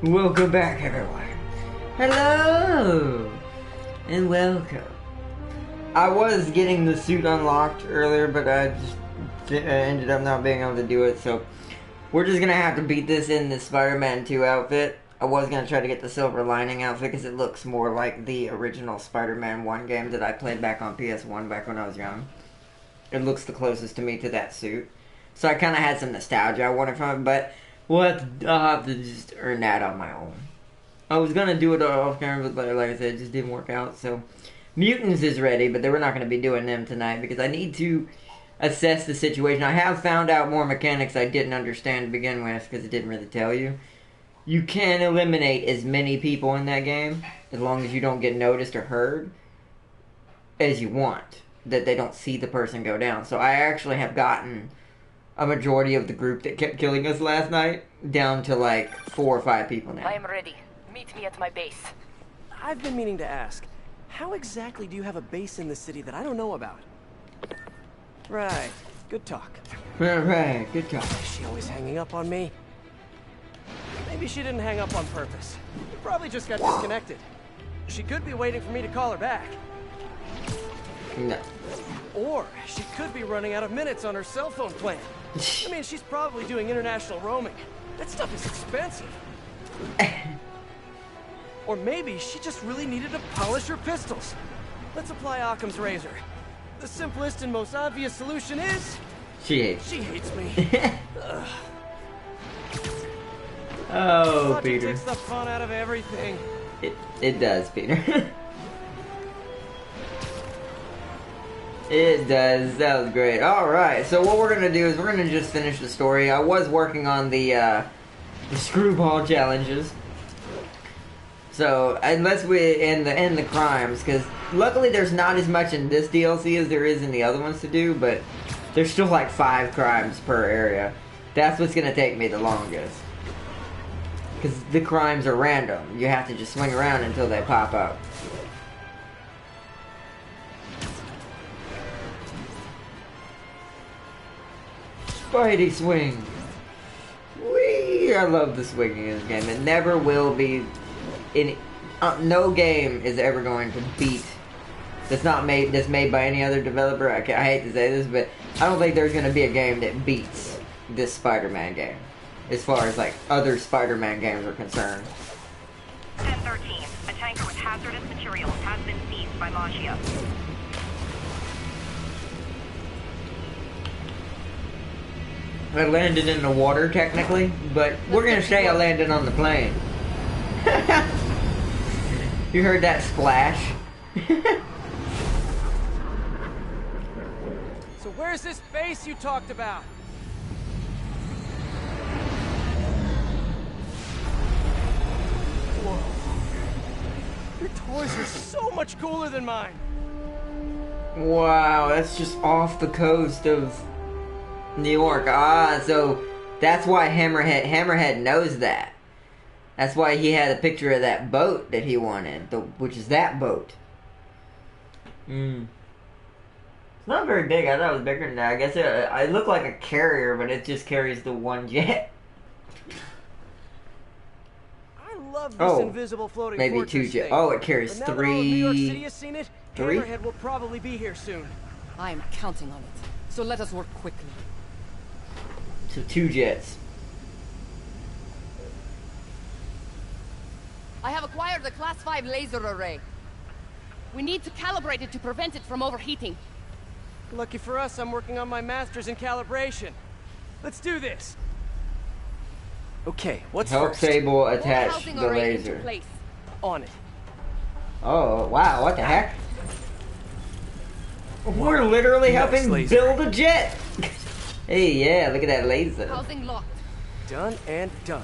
Welcome back, everyone. Hello and welcome. I was getting the suit unlocked earlier, but I just ended up not being able to do it, so we're just gonna have to beat this in the Spider-Man 2 outfit. I was gonna try to get the Silver Lining outfit because it looks more like the original Spider-Man 1 game that I played back on PS1 back when I was young. It looks the closest to me to that suit. So I kind of had some nostalgia I wanted from it, but I'll have to just earn that on my own. I was gonna do it off camera, but like I said, it just didn't work out. So, Mutants is ready, but we're not gonna be doing them tonight because I need to assess the situation. I have found out more mechanics I didn't understand to begin with because it didn't really tell you. You can eliminate as many people in that game as long as you don't get noticed or heard as you want. That they don't see the person go down. So I actually have gotten a majority of the group that kept killing us last night down to like 4 or 5 people now. I am ready. Meet me at my base. I've been meaning to ask, how exactly do you have a base in the city that I don't know about? Right. Good talk. Right, good talk. Is she always hanging up on me? Maybe she didn't hang up on purpose. We probably just got disconnected. She could be waiting for me to call her back. No. Or she could be running out of minutes on her cell phone plan. I mean, she's probably doing international roaming. That stuff is expensive. Or maybe she just really needed to polish her pistols. Let's apply Occam's razor. The simplest and most obvious solution is... She hates me. Oh, Logic Peter. takes the fun out of everything. It does, Peter. It does. That was great. Alright, so what we're going to do is we're going to just finish the story. I was working on the screwball challenges. So, unless we end the crimes, because luckily there's not as much in this DLC as there is in the other ones to do, but there's still like 5 crimes per area. That's what's going to take me the longest. Because the crimes are random. You have to just swing around until they pop up. Spidey swing! Whee! I love the swinging in this game. It never will be... no game is ever going to beat... That's made by any other developer. I hate to say this, but I don't think there's going to be a game that beats this Spider-Man game. As far as, like, other Spider-Man games are concerned. 1013. A tanker with hazardous materials has been seized by Mafia. I landed in the water, technically, but we're gonna say I landed on the plane. You heard that splash? So where's this base you talked about? Whoa. Your toys are so much cooler than mine. Wow, that's just off the coast of New York. Ah, so that's why Hammerhead knows that. That's why he had a picture of that boat that he wanted, which is that boat. It's not very big. I thought it was bigger than that. I guess it looked like a carrier, but it just carries the one jet. I love this invisible floating maybe fortress 2 jets. thing. Oh, it carries But now that all of New York 3. City has seen it, 3? Hammerhead will probably be here soon. I am counting on it. So let us work quickly. So 2 jets. I have acquired a Class 5 laser array. We need to calibrate it to prevent it from overheating. Lucky for us, I'm working on my master's in calibration. Let's do this. Okay, what's Help first? Sable Pull attach housing the array into laser. place. On it. Oh, wow, what the heck? We're literally Nice helping laser. build a jet! Hey, yeah, look at that laser. Housing locked. Done and done.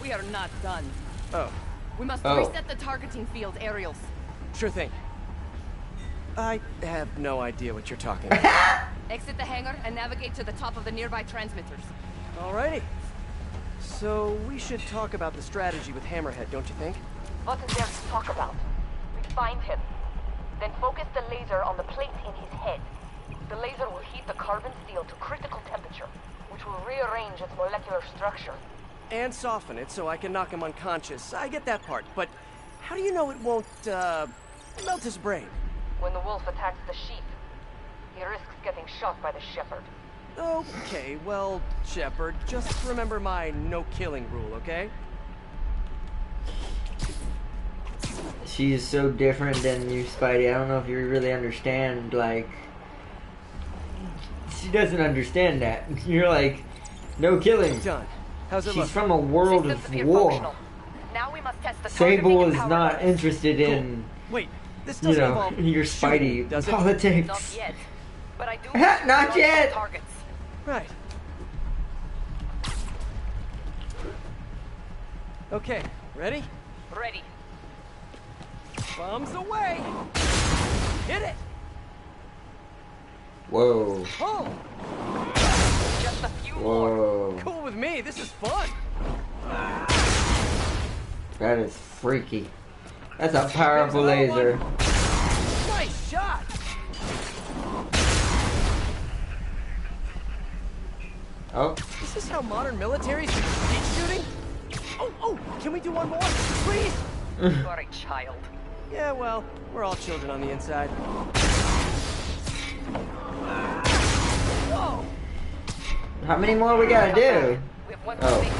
We are not done. Oh, We must Oh. reset the targeting field aerials. sure thing. I have no idea what you're talking about. Exit the hangar and navigate to the top of the nearby transmitters. Alrighty. So we should talk about the strategy with Hammerhead, don't you think? What is there to talk about? We find him. Then focus the laser on the plate in his head. The laser will heat the carbon steel to critical temperature, which will rearrange its molecular structure. And soften it so I can knock him unconscious. I get that part, but how do you know it won't, melt his brain? When the wolf attacks the sheep, he risks getting shot by the shepherd. Okay, well, Shepard, just remember my no-killing rule, okay? She is so different than you, Spidey. I don't know if you really understand, like... She doesn't understand that. You're like, no killing. Done. How's it She's look? from a world Systems of appear war. functional. Now we must test the Sable targeting is and power not levels. interested in, Wait, this you doesn't know, involve your shooting, Spidey does it? politics. Not yet, but I do Not want yet. targets. Right. Okay, ready? Ready. Bombs away! Hit it! Whoa. Oh! Just a few more. Whoa. Cool with me, this is fun! That is freaky. That's a powerful laser. Nice shot! Oh. Is this how modern militaries do skeet shooting? Oh, can we do one more? Please? You are a child. Yeah, well, we're all children on the inside. Whoa! How many more we gotta do? We have one Oh. mistake.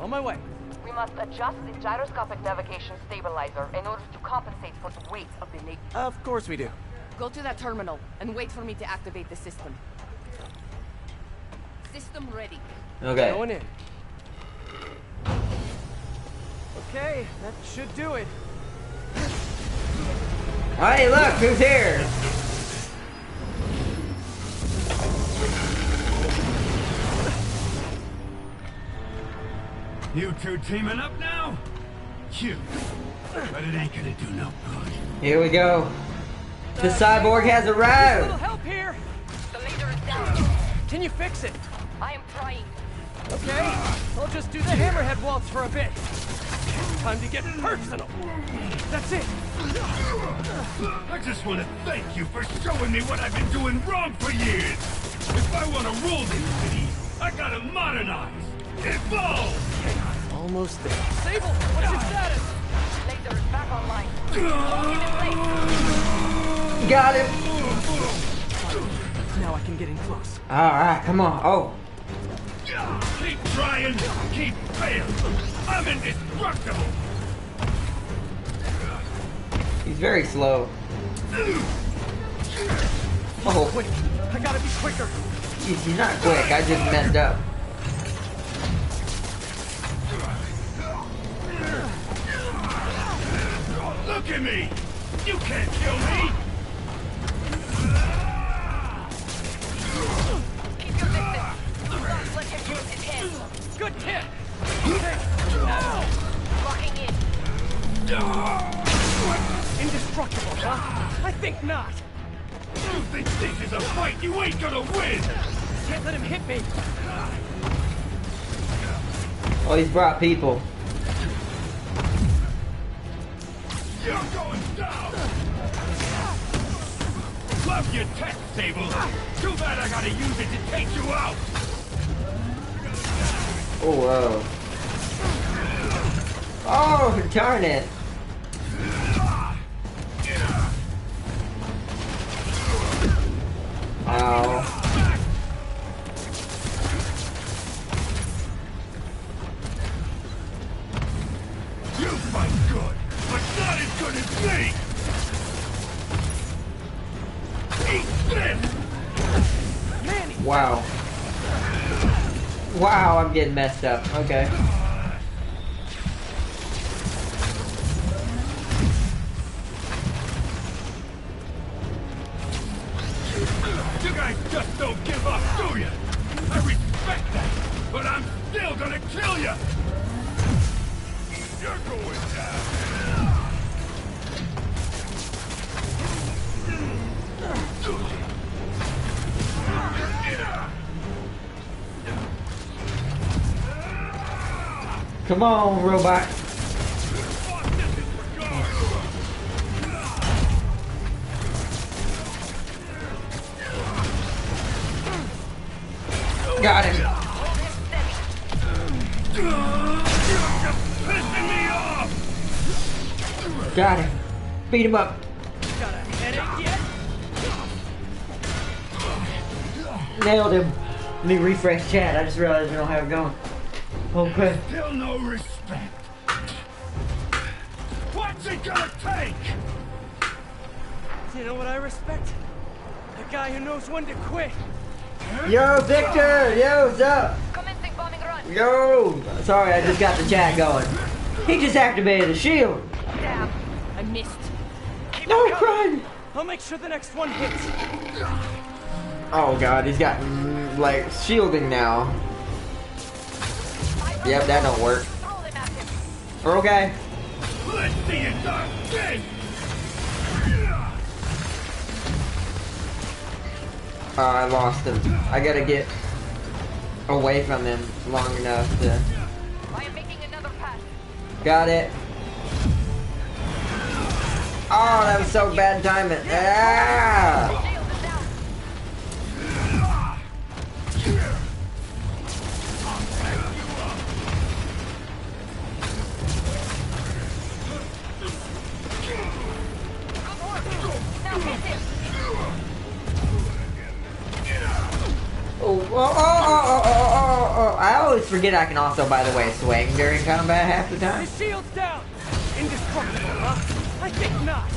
On my way. We must adjust the gyroscopic navigation stabilizer in order to compensate for the weight of the naked. Of course we do. Go to that terminal and wait for me to activate the system. System ready. Okay. Going in. Okay, that should do it. Hey, look, who's here? You two teaming up now? Cute. But it ain't gonna do no good. Here we go. The cyborg has A little arrived. help here! The laser is down. Can you fix it? I am trying. Okay, I'll just do the hammerhead waltz for a bit. Time to get personal. That's it. I just want to thank you for showing me what I've been doing wrong for years. If I want to rule this city, I gotta modernize, evolve. Almost there. Sable, what's your status? Laser is back online. Lock it in place. Got him. Now I can get in close. Alright, come on. Oh. Keep trying, keep failing. I'm indestructible. He's very slow. Oh, Quick, I gotta be quicker. he's not quick. I just messed up. Look at me. You can't kill me. Keep your distance. Do not let him use his head. Good tip. Okay, now. Locking in. Indestructible, huh? I think not. You think this is a fight you ain't gonna win? Can't let him hit me. Oh, he's brought people. You're going down! Love your tech, Sable. Too bad I gotta use it to take you out! Oh, whoa. Oh, darn it. Ow. You fight good, but not as good as me! Eat this! Manny! Wow. Wow, I'm getting messed up. Okay. You guys just don't give up, do you? I respect that, but I'm still gonna kill you! You're going down! Come on, robot. Got him. You're just pissing me off! Got him. Beat him up. Got a headache yet? Nailed him. Let me refresh chat. I just realized we don't have it going. Okay. Still no respect. What's it gonna take? You know what I respect? A guy who knows when to quit. Yo, Victor! Yo, what's up? Commencing bombing run. Yo! Sorry, I just got the chat going. He just activated the shield. Damn, I missed. No, crud! I'll make sure the next one hits. Oh god, he's got like shielding now. Yep, that don't work. Throw them at him. Okay. Let's see it done. I lost him. I gotta get away from him long enough to. I am making another pass. Got it. Oh, that was so bad timing. Ah! Shield is down. Good work. Now hit him. Oh, oh. I always forget I can also, by the way, swing during combat half the time. His shield's down. Indestructible, huh? I think not.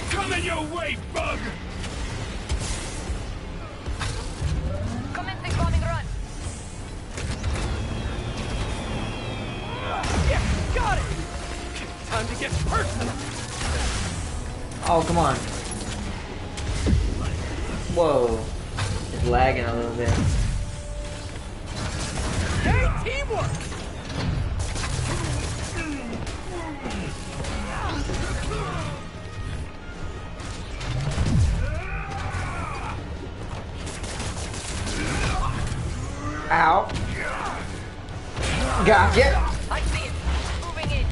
Coming your way, bug! Commencing bombing run. Yeah, got it. Time to get personal. Oh, come on. Whoa. It's lagging a little bit. Hey, teamwork. Ow. Gotcha. I see it. Moving in.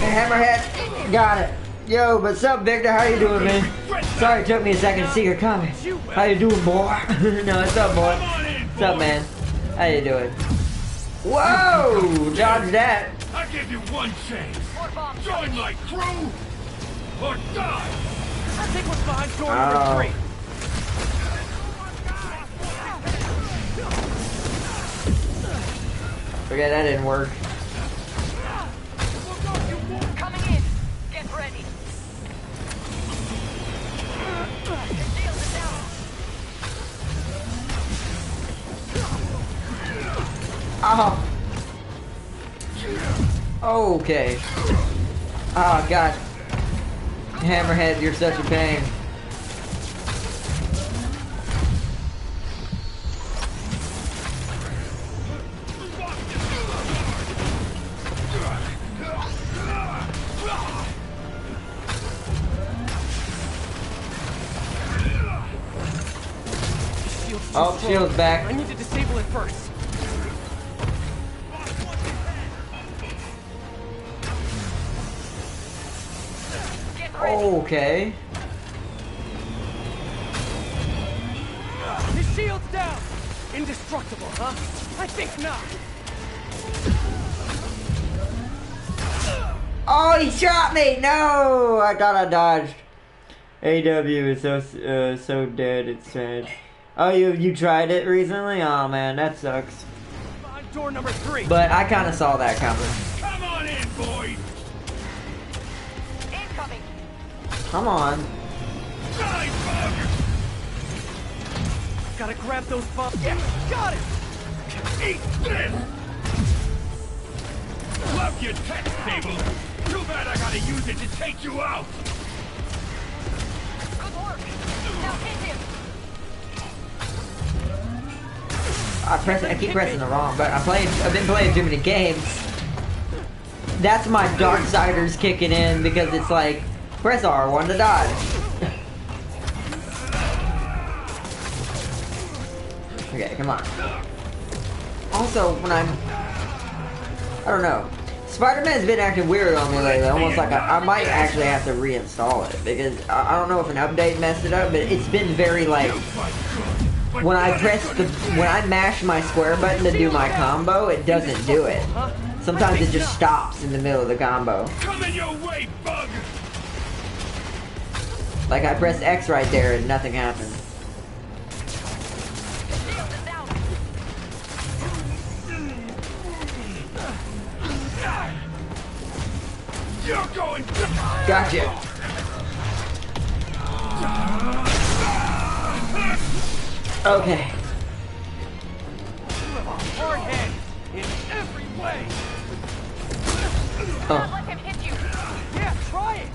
Hammerhead. Got it. Yo, what's up, Victor? How you doing, man? Sorry it took me a second to see your comments. How you doing, boy? No, what's up, boy? What's up, man? How you doing? Whoa! Dodge that. I give you one chance. More bombs. Join my crew or die. I'll take what's behind door Oh. number 3. Okay, that didn't work. Coming in. Get ready. The shield is down. Oh. Okay. Oh, God. Hammerhead, you're such a pain. Oh, shield's back. I need to disable it first. Get ready. Okay. His shield's down. Indestructible, huh? I think not. Oh, he shot me! No! I thought I dodged. AW is so dead, it's sad. Oh, you tried it recently? Oh man, that sucks. Behind door number 3. But I kind of saw that coming. Come on in, boys. Incoming. Come on. Die, bug. Gotta grab those bombs. Yeah, got it. Eat this. Love your tech table. Too bad I gotta use it to take you out. Good work. Now hit him. I keep pressing the wrong button. I've been playing too many games. That's my Darksiders kicking in because it's like press R1 to dodge. Okay, come on. Also, when I don't know, Spider-Man's been acting weird on me lately, almost like I might actually have to reinstall it, because I don't know if an update messed it up, but it's been very, like, when I mash my square button to do my combo, it doesn't do it. Sometimes it just stops in the middle of the combo. Coming your way, bug! Like I press X right there and nothing happens. You're going to... Gotcha. Okay. Hard head in every way. Oh. Let him hit you. Yeah, try it.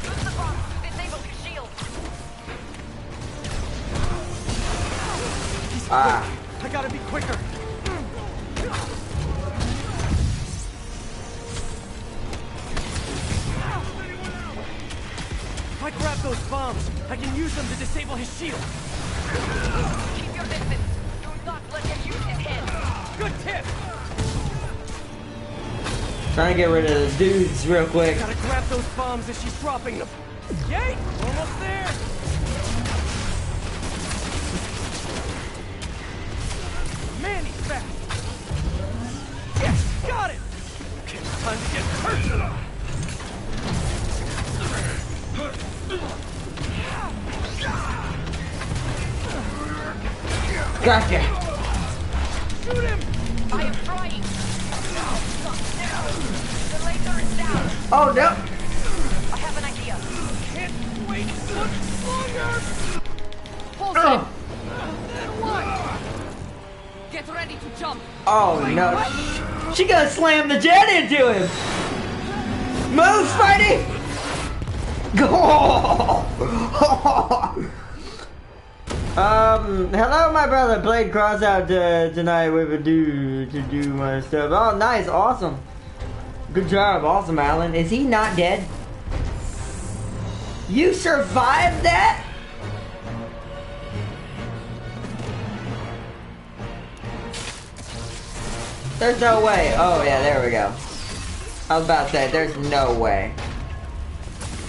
Use the bomb to disable his shield. Ah. I gotta be quicker. If I grab those bombs, I can use them to disable his shield. Keep your distance. Do not let him use his head. Good tip. Trying to get rid of the dudes real quick. Gotta grab those bombs as she's dropping them. Yay! Almost there. Man, he's fast. Yes, got it. Okay, time to get personal. Gotcha. Shoot him. I am trying. The laser is down. Oh no. I have an idea. Can't wait much longer. Pulse Oh. it. Get ready to jump. Oh no. She gonna slam the jet into him. Move, Spidey. Go. Hello, my brother. Played cross out tonight with a dude to do my stuff. Oh, nice, awesome. Good job, awesome, Alan. Is he not dead? You survived that? There's no way. Oh yeah, there we go. I was about to say, there's no way.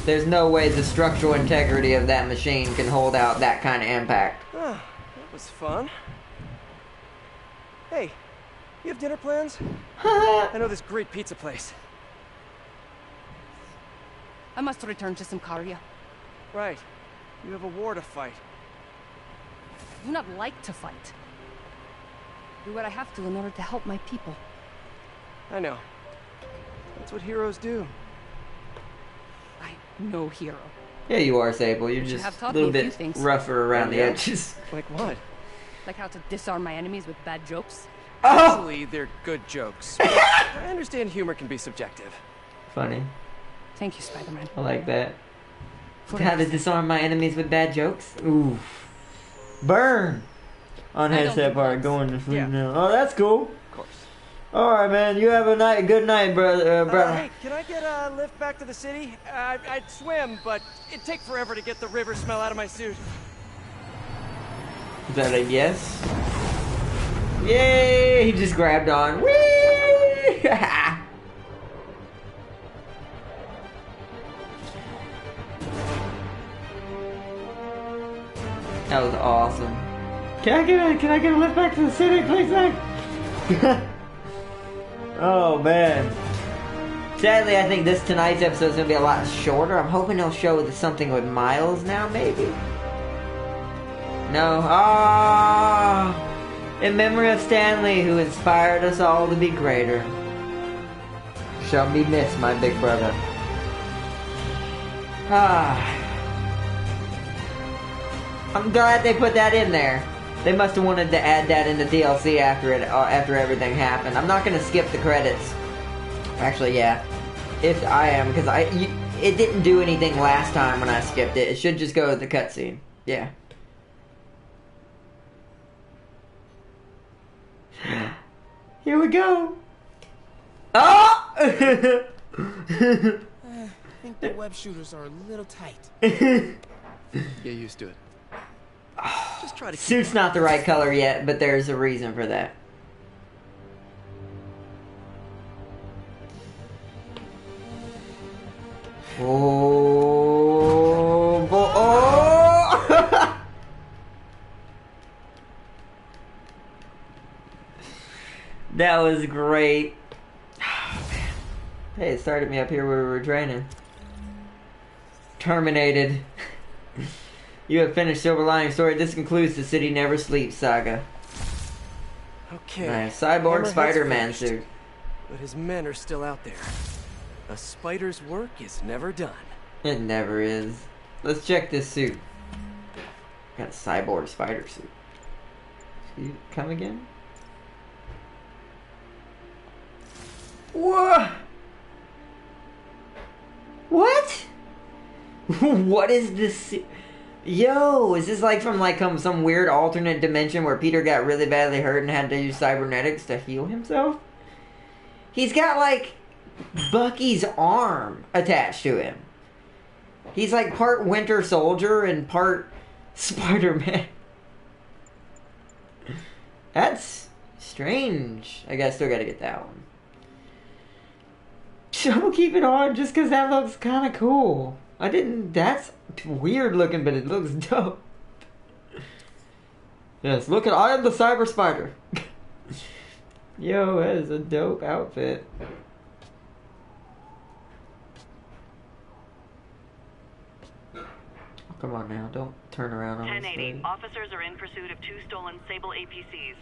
There's no way the structural integrity of that machine can hold out that kind of impact. That was fun. Hey, you have dinner plans? I know this great pizza place. I must return to Simcaria. Right. You have a war to fight. I do not like to fight. Do what I have to in order to help my people. I know. That's what heroes do. I'm no hero. Yeah, you are, Sable. You're You just have a taught little me a few bit things. rougher around the Yeah. edges. Like what? Like how to disarm my enemies with bad jokes. Oh! Actually, they're good jokes. But I understand humor can be subjective. Funny. Thank you, Spider-Man. I like that. For How to everything. disarm my enemies with bad jokes? Ooh. Burn! On I don't headset do part, drugs. going to sleep Yeah. now. Oh, that's cool. Of course. Alright, man. You have a good night, brother. Hey, can I get a lift back to the city? I'd swim, but it'd take forever to get the river smell out of my suit. Is that a yes? Yay! He just grabbed on. Whee! That was awesome. Can I get a lift back to the city, please, Zach? Oh man. Sadly, I think tonight's episode is gonna be a lot shorter. I'm hoping they'll show something with Miles now, maybe. No. Ah. In memory of Stanley, who inspired us all to be greater. Shall be missed, my big brother. Ah. I'm glad they put that in there. They must have wanted to add that in the DLC after everything happened. I'm not gonna skip the credits. Actually, yeah. If I am, because it didn't do anything last time when I skipped it. It should just go to the cutscene. Yeah. Here we go. Oh! I think the web shooters are a little tight. Get used to it. Just try to keep Suit's not the right color yet, but there's a reason for that. Oh, oh! That was great. Oh, man. Hey, it started me up here where we were training. Terminated. You have finished Silver Lining story. This concludes the City Never Sleeps saga. Okay. Nice. Cyborg Hammerhead's Spider-Man finished, suit. but his men are still out there. A spider's work is never done. It never is. Let's check this suit. Got a cyborg spider suit. You come again? Whoa! What? What is this? Yo, is this like from like some weird alternate dimension where Peter got really badly hurt and had to use cybernetics to heal himself? He's got like Bucky's arm attached to him. He's like part Winter Soldier and part Spider-Man. That's strange. I guess still gotta get that one. So keep it on just because that looks kind of cool. That's weird looking, but it looks dope. Yes, look at, I am the Cyber Spider. Yo, that is a dope outfit. Oh, come on now, don't turn around on 1080. this. Officers are in pursuit of 2 stolen Sable APCs.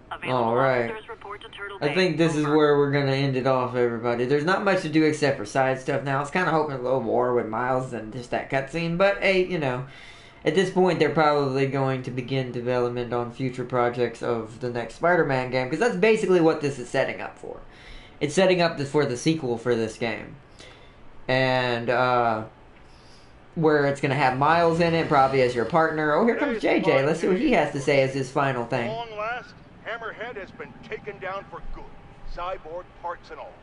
All right. Officers report to Turtle I Bay. think this is Over. where we're gonna end it off, everybody. There's not much to do except for side stuff now. I was kind of hoping a little more with Miles than just that cutscene, but hey, you know, at this point they're probably going to begin development on future projects of the next Spider-Man game, because that's basically what this is setting up for. It's setting up for the sequel for this game, and where it's gonna have Miles in it, probably as your partner. Oh, here comes JJ. Let's see what he has to say as his final thing. Long last, Hammerhead has been taken down for good, cyborg parts and all.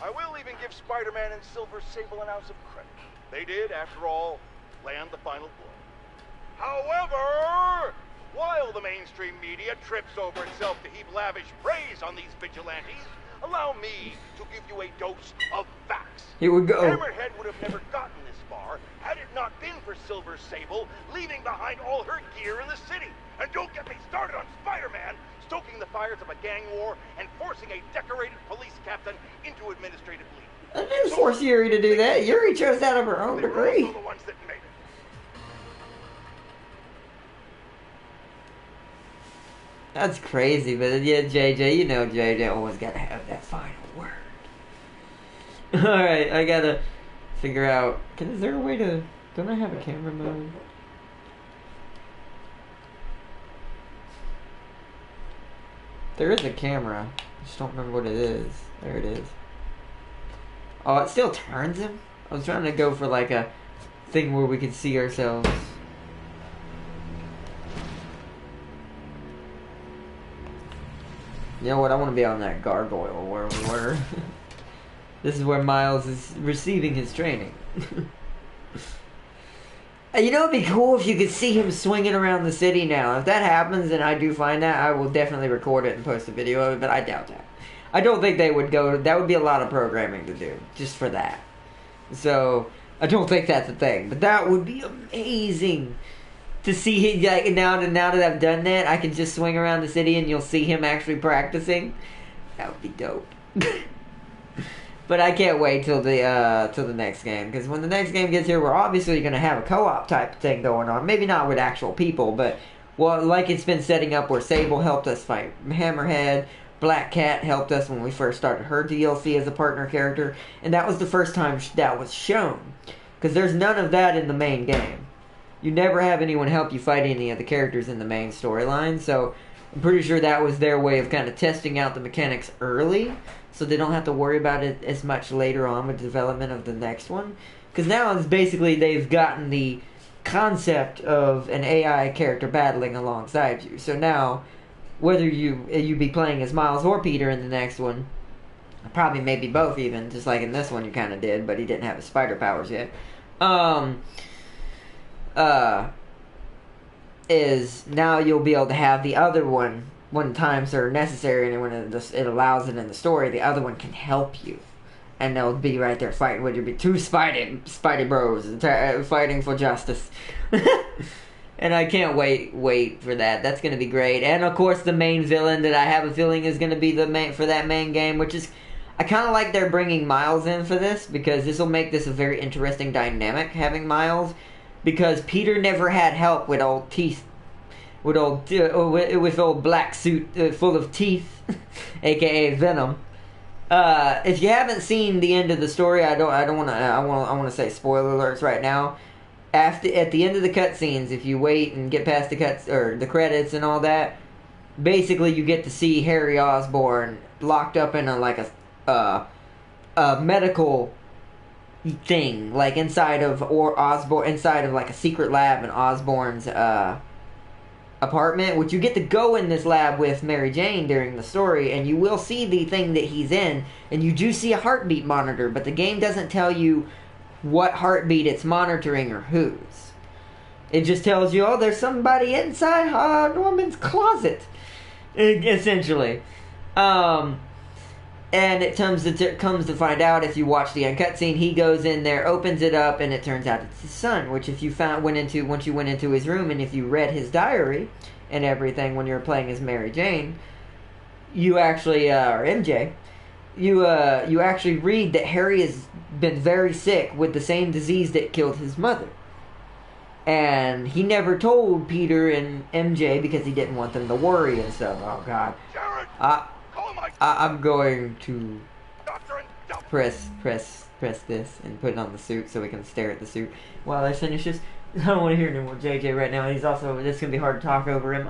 I will even give Spider-Man and Silver Sable an ounce of credit. They did, after all, land the final blow. However, while the mainstream media trips over itself to heap lavish praise on these vigilantes, allow me to give you a dose of facts. Here we go. Hammerhead would have never gotten this far had it not been for Silver Sable leaving behind all her gear in the city. And don't get me started on Spider-Man, stoking the fires of a gang war and forcing a decorated police captain into administrative leave. I didn't force Yuri to do that. Yuri chose that of her own They were degree. also the ones that made it. That's crazy, but yeah, JJ, you know JJ always gotta have that final word. Alright, I gotta figure out, is there a way to, don't I have a camera mode? There is a camera, I just don't remember what it is. There it is. Oh, it still turns him? I was trying to go for like a thing where we could see ourselves. You know what? I want to be on that gargoyle where we were. This is where Miles is receiving his training. You know, it'd be cool if you could see him swinging around the city now. If that happens, and I do find that, I will definitely record it and post a video of it, but I doubt that. I don't think they would go... That would be a lot of programming to do, just for that. So, I don't think that's a thing. But that would be amazing to see him, like, now that I've done that, I can just swing around the city and you'll see him actually practicing. That would be dope. But I can't wait till the next game, because when the next game gets here, we're obviously going to have a co-op type thing going on. Maybe not with actual people, but well, like it's been setting up where Sable helped us fight Hammerhead, Black Cat helped us when we first started her DLC as a partner character, and that was the first time that was shown, because there's none of that in the main game. You never have anyone help you fight any of the characters in the main storyline, so I'm pretty sure that was their way of kind of testing out the mechanics early, so they don't have to worry about it as much later on with the development of the next one. Because now it's basically they've gotten the concept of an AI character battling alongside you. So now, whether you be playing as Miles or Peter in the next one, probably maybe both even, just like in this one you kind of did, but he didn't have his spider powers yet. is now you'll be able to have the other one when times are necessary and when it allows it in the story. The other one can help you, and they'll be right there fighting with you. Be two Spidey bros fighting for justice. And I can't wait for that. That's going to be great. And of course, the main villain that I have a feeling is going to be the main for that main game, which is, I kind of like they're bringing Miles in for this, because this will make this a very interesting dynamic, having Miles, because Peter never had help with old teeth, with old black suit full of teeth, aka Venom. If you haven't seen the end of the story, I want to say spoiler alerts right now. At the end of the cutscenes, if you wait and get past the credits and all that, basically you get to see Harry Osborn locked up in a medical thing, like inside of like a secret lab in Osborn's apartment, which you get to go in this lab with Mary Jane during the story, and you will see the thing that he's in, and you do see a heartbeat monitor, but the game doesn't tell you what heartbeat it's monitoring or whose. It just tells you, oh, there's somebody inside Norman's closet, essentially. And it comes to find out, if you watch the uncut scene, he goes in there, opens it up, and it turns out it's his son. Which, if you once you went into his room, and if you read his diary and everything when you were playing as Mary Jane, you actually or MJ, you actually read that Harry has been very sick with the same disease that killed his mother. And he never told Peter and MJ because he didn't want them to worry and stuff. Oh, God. I'm going to press this and put it on the suit so we can stare at the suit while I finish this. I don't want to hear any more JJ right now. He's also, this is going to be hard to talk over him.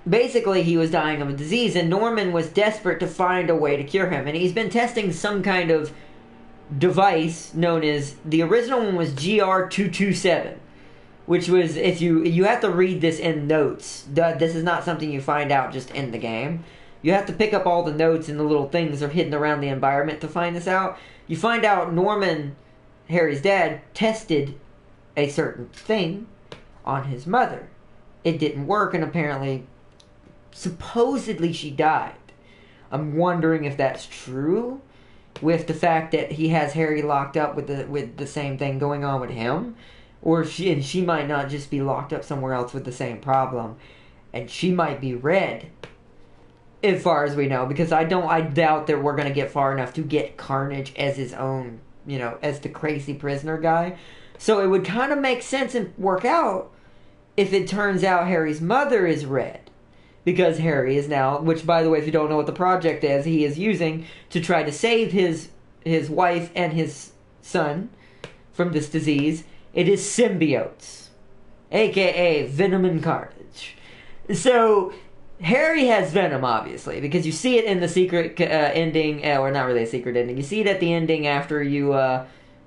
Basically, he was dying of a disease, and Norman was desperate to find a way to cure him. And he's been testing some kind of device known as, the original one was GR227, which was, if you have to read this in notes. This is not something you find out just in the game. You have to pick up all the notes and the little things that are hidden around the environment to find this out. You find out Norman, Harry's dad, tested a certain thing on his mother. It didn't work, and apparently, supposedly she died. I'm wondering if that's true, with the fact that he has Harry locked up with the same thing going on with him, or she might not just be locked up somewhere else with the same problem, and she might be Red, as far as we know, because I doubt that we're gonna get far enough to get Carnage as his own, as the crazy prisoner guy. So it would kind of make sense and work out if it turns out Harry's mother is Red. Because Harry is now, which, by the way, if you don't know what the project is, he is using to try to save his wife and his son from this disease. It is symbiotes, a.k.a. Venom and Carnage. So, Harry has Venom, obviously, because you see it in the secret ending, or not really a secret ending. You see it at the ending after you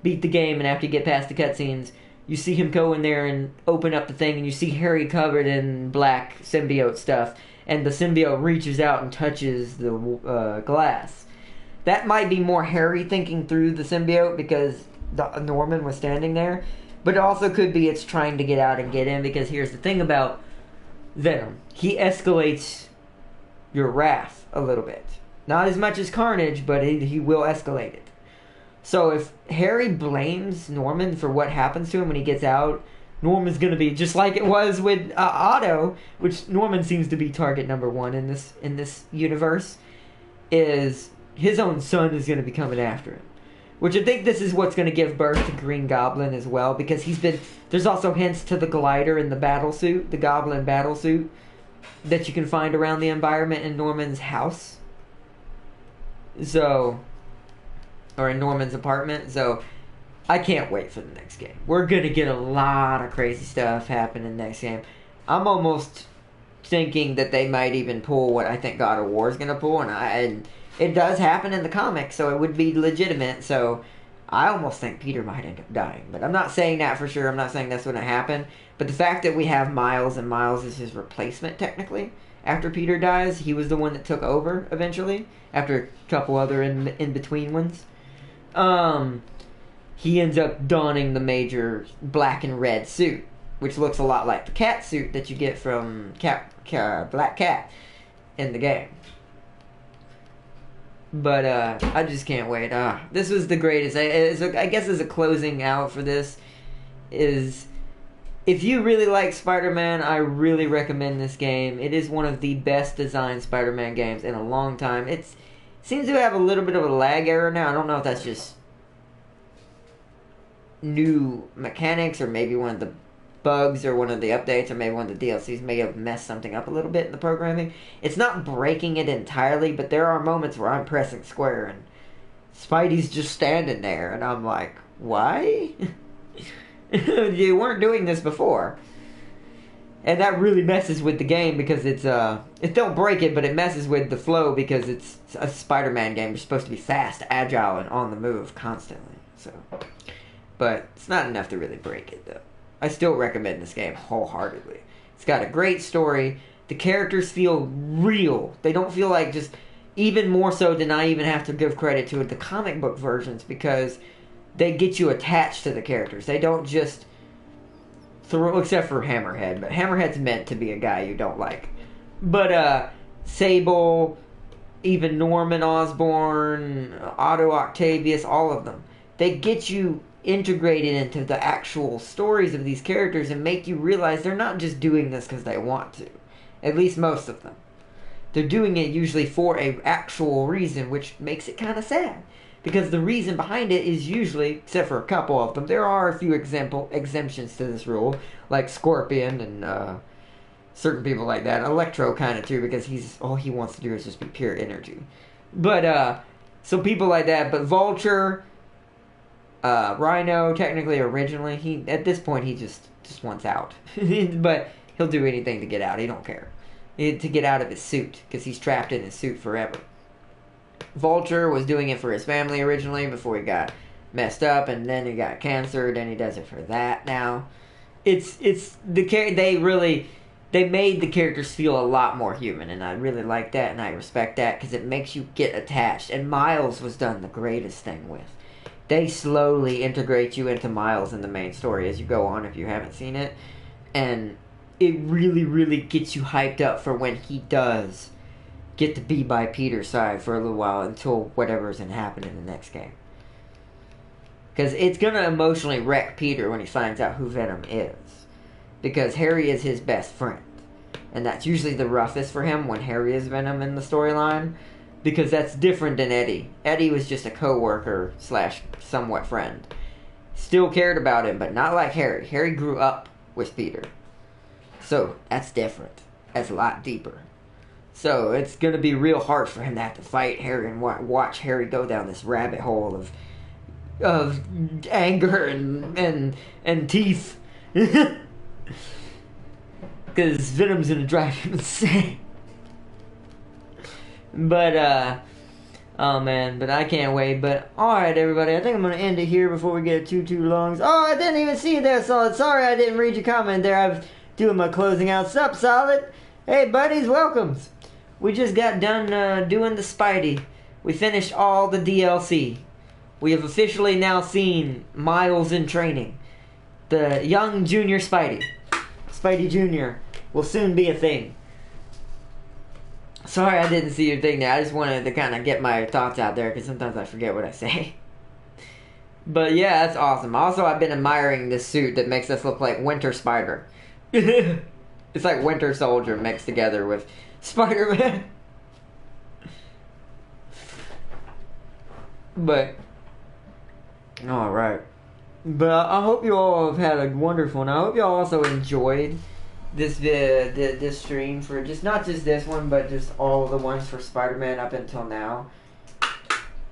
beat the game and after you get past the cutscenes. You see him go in there and open up the thing, and you see Harry covered in black symbiote stuff, and the symbiote reaches out and touches the glass. That might be more Harry thinking through the symbiote because Norman was standing there, but it also could be it's trying to get out and get in, because here's the thing about Venom. He escalates your wrath a little bit. Not as much as Carnage, but he will escalate it. So if Harry blames Norman for what happens to him when he gets out, Norman's going to be just like it was with Otto, which Norman seems to be target number one in this universe, is his own son is going to be coming after him. Which I think this is what's going to give birth to Green Goblin as well, because there's also hints to the glider in the battlesuit, the Goblin battlesuit, that you can find around the environment in Norman's house. Or in Norman's apartment. So, I can't wait for the next game. We're going to get a lot of crazy stuff happening next game. I'm almost thinking that they might even pull what I think God of War is going to pull. And it does happen in the comics, so it would be legitimate. So, I almost think Peter might end up dying. But I'm not saying that for sure. I'm not saying that's going to happen. But the fact that we have Miles, and Miles is his replacement, technically, after Peter dies, he was the one that took over, eventually, after a couple other in-between ones. he ends up donning the major black and red suit, which looks a lot like the cat suit that you get from Black Cat in the game. But I just can't wait. This was the greatest. I guess as a closing out for this is, if you really like Spider-Man, I really recommend this game. It is one of the best designed Spider-Man games in a long time. It seems to have a little bit of a lag error now. I don't know if that's just new mechanics, or maybe one of the bugs, or one of the updates, or maybe one of the DLCs may have messed something up a little bit in the programming. It's not breaking it entirely, but there are moments where I'm pressing square and Spidey's just standing there, and I'm like, why? You weren't doing this before. And that really messes with the game, because it don't break it, but it messes with the flow, because it's a Spider-Man game. You're supposed to be fast, agile, and on the move constantly. So, but it's not enough to really break it, though. I still recommend this game wholeheartedly. It's got a great story. The characters feel real. They don't feel like just, even more so than I even have to give credit to it, the comic book versions, because they get you attached to the characters. They don't just throw, except for Hammerhead, but Hammerhead's meant to be a guy you don't like. But Sable, even Norman Osborn, Otto Octavius, all of them, they get you integrated into the actual stories of these characters and make you realize they're not just doing this because they want to. At least most of them. They're doing it usually for a actual reason, which makes it kind of sad. Because the reason behind it is usually, except for a couple of them, there are a few exemptions to this rule, like Scorpion and certain people like that. Electro kind of too, because all he wants to do is just be pure energy. But so people like that. But Vulture, Rhino, technically originally, at this point he just wants out. But he'll do anything to get out. He don't care. To get out of his suit, because he's trapped in his suit forever. Vulture was doing it for his family originally before he got messed up, and then he got cancer. Then he does it for that now. They made the characters feel a lot more human, and I really like that, and I respect that, because it makes you get attached. And Miles was done the greatest thing with. They slowly integrate you into Miles in the main story as you go on, if you haven't seen it, and it really, really gets you hyped up for when he does get to be by Peter's side for a little while, until whatever's going to happen in the next game. Because it's going to emotionally wreck Peter when he finds out who Venom is. Because Harry is his best friend. And that's usually the roughest for him, when Harry is Venom in the storyline. Because that's different than Eddie. Eddie was just a co-worker / somewhat friend. Still cared about him, but not like Harry. Harry grew up with Peter. So, that's different. That's a lot deeper. So, it's going to be real hard for him to have to fight Harry and watch Harry go down this rabbit hole of anger and teeth. Because Venom's going to drive him insane. But, oh man, but I can't wait. But, alright everybody, I think I'm going to end it here before we get too long. Oh, I didn't even see you there, Solid. Sorry I didn't read your comment there. I was doing my closing out. Sup, Solid? Hey, buddies, welcomes. We just got done doing the Spidey. We finished all the DLC. We have officially now seen Miles in training. The young junior Spidey. Spidey Jr. will soon be a thing. Sorry I didn't see your thing there. I just wanted to kind of get my thoughts out there, because sometimes I forget what I say. But yeah, that's awesome. Also, I've been admiring this suit that makes us look like Winter Spider. It's like Winter Soldier mixed together with Spider-Man. But, alright. But I hope you all have had a wonderful one. I hope you all also enjoyed this stream for not just this one, but just all of the ones for Spider-Man up until now.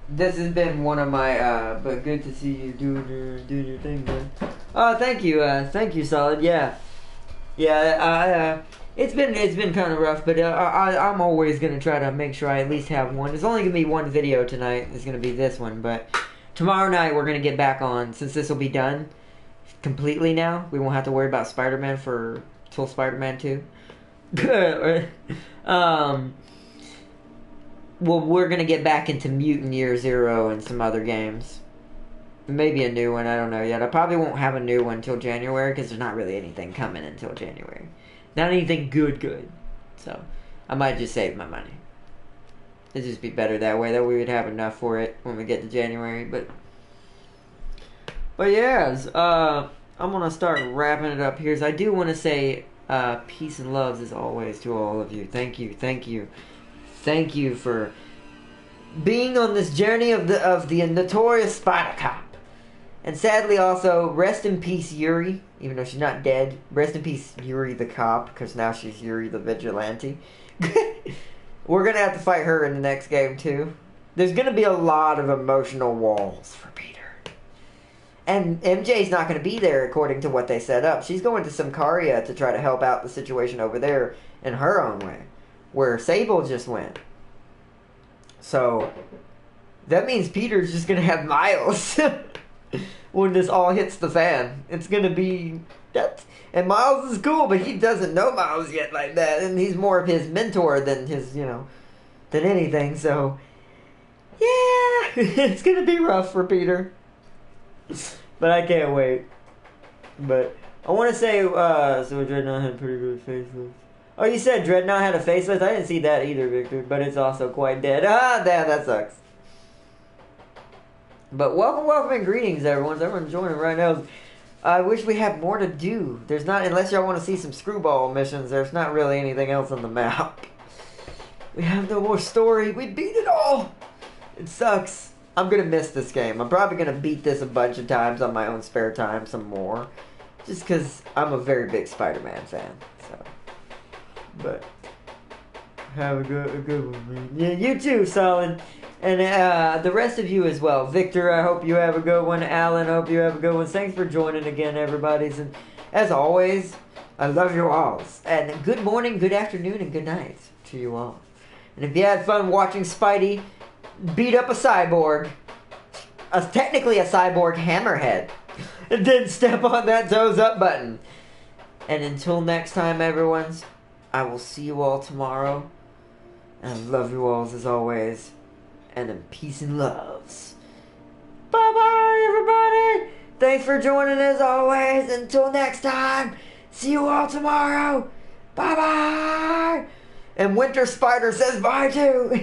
This has been one of my, but good to see you doing your thing, man. Oh, thank you, Solid, yeah. Yeah, it's been kind of rough, but I'm always going to try to make sure I at least have one. There's only going to be one video tonight. It's going to be this one, but tomorrow night we're going to get back on, since this will be done completely now. We won't have to worry about Spider-Man till Spider-Man 2. Well, we're going to get back into Mutant Year Zero and some other games. Maybe a new one, I don't know yet. I probably won't have a new one until January because there's not really anything coming until January. Not anything good. So, I might just save my money. It'd just be better that way. That we would have enough for it when we get to January. But yes, I'm going to start wrapping it up here. So I do want to say peace and loves as always to all of you. Thank you. Thank you for being on this journey of the notorious Spider Cop. And sadly also, rest in peace Yuri, even though she's not dead. Rest in peace Yuri the cop, because now she's Yuri the vigilante. We're going to have to fight her in the next game too. There's going to be a lot of emotional walls for Peter. And MJ's not going to be there according to what they set up. She's going to Symkaria to try to help out the situation over there in her own way. Where Sable just went. So, that means Peter's just going to have Miles. When this all hits the fan. It's going to be... And Miles is cool, but he doesn't know Miles yet like that. And he's more of his mentor than his, than anything. So, yeah. It's going to be rough for Peter. But I can't wait. But I want to say, so Dreadnought had pretty good facelifts. Oh, you said Dreadnought had a facelift? I didn't see that either, Victor. But it's also quite dead. Ah, damn, that sucks. But welcome and greetings, everyone. Everyone's joining right now. I wish we had more to do. There's not, unless y'all want to see some screwball missions, there's not really anything else on the map. We have no more story. We beat it all. It sucks. I'm going to miss this game. I'm probably going to beat this a bunch of times on my own spare time, some more. Just because I'm a very big Spider-Man fan. So, but have a good one, man. Yeah, you too, Solid. And the rest of you as well. Victor, I hope you have a good one. Alan, I hope you have a good one. Thanks for joining again, everybody. And as always, I love you all. And good morning, good afternoon, and good night to you all. And if you had fun watching Spidey beat up a cyborg, technically a cyborg hammerhead, and then step on that toes up button. And until next time, everyone, I will see you all tomorrow. And I love you all as always. And in peace and loves. Bye-bye, everybody. Thanks for joining as always. Until next time. See you all tomorrow. Bye-bye. And Winter Spider says bye too.